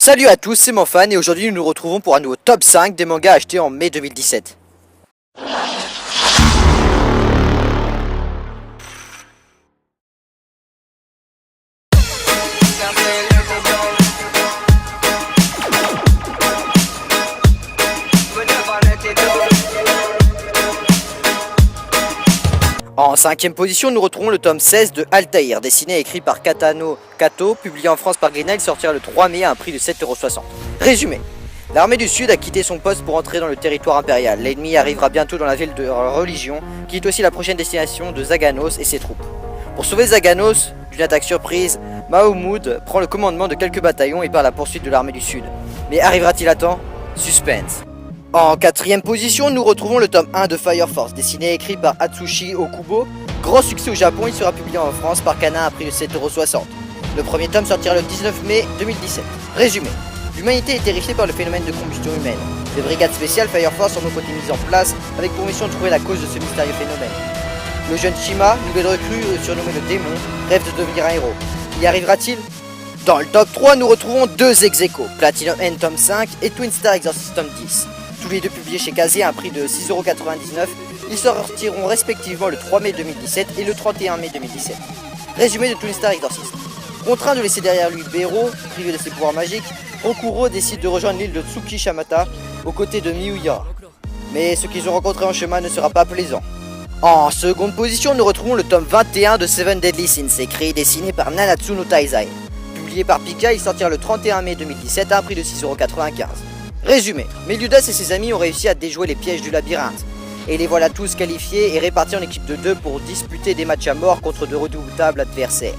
Salut à tous, c'est Manfan et aujourd'hui nous nous retrouvons pour un nouveau top 5 des mangas achetés en mai 2017. En cinquième position, nous retrouvons le tome 16 de Altaïr, dessiné et écrit par Katano Kato, publié en France par Glénat. Il sortira le 3 mai à un prix de 7,60 €. Résumé. L'armée du Sud a quitté son poste pour entrer dans le territoire impérial. L'ennemi arrivera bientôt dans la ville de religion, qui est aussi la prochaine destination de Zaganos et ses troupes. Pour sauver Zaganos d'une attaque surprise, Mahmoud prend le commandement de quelques bataillons et part à la poursuite de l'armée du Sud. Mais arrivera-t-il à temps? Suspense. En quatrième position, nous retrouvons le tome 1 de Fire Force, dessiné et écrit par Atsushi Okubo. Grand succès au Japon, il sera publié en France par Kana à un prix de 7,60 €. Le premier tome sortira le 19 mai 2017. Résumé. L'humanité est terrifiée par le phénomène de combustion humaine. Des brigades spéciales Fire Force ont donc été mises en place avec pour mission de trouver la cause de ce mystérieux phénomène. Le jeune Shima, nouvelle recrue surnommée le démon, rêve de devenir un héros. Y arrivera-t-il? Dans le top 3, nous retrouvons deux ex-aequo, Platinum End tome 5 et Twin Star Exorcist tome 10. Tous les deux publiés chez Kazé à un prix de 6,99 €, ils sortiront respectivement le 3 mai 2017 et le 31 mai 2017. Résumé de Twin Star Exorcist. Contraint de laisser derrière lui Bero, privé de ses pouvoirs magiques, Okuro décide de rejoindre l'île de Tsukishamata aux côtés de Miyuya. Mais ce qu'ils ont rencontré en chemin ne sera pas plaisant. En seconde position, nous retrouvons le tome 21 de Seven Deadly Sins, écrit et dessiné par Nanatsu no Taizai. Publié par Pika, il sortira le 31 mai 2017 à un prix de 6,95 €. Résumé, Meliodas et ses amis ont réussi à déjouer les pièges du labyrinthe. Et les voilà tous qualifiés et répartis en équipe de 2 pour disputer des matchs à mort contre de redoutables adversaires.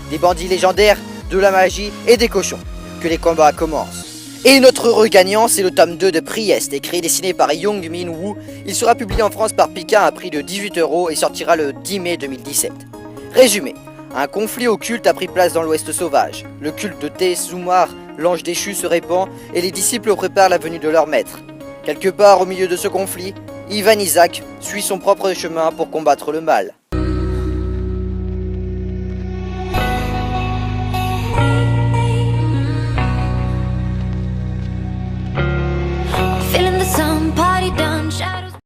Des bandits légendaires, de la magie et des cochons. Que les combats commencent. Et notre heureux gagnant, c'est le tome 2 de Priest, écrit et dessiné par Young Min Woo. Il sera publié en France par Pika à un prix de 18 € et sortira le 10 mai 2017. Résumé. Un conflit occulte a pris place dans l'Ouest sauvage. Le culte de Tezumar, l'ange déchu, se répand et les disciples préparent la venue de leur maître. Quelque part au milieu de ce conflit, Ivan Isaac suit son propre chemin pour combattre le mal.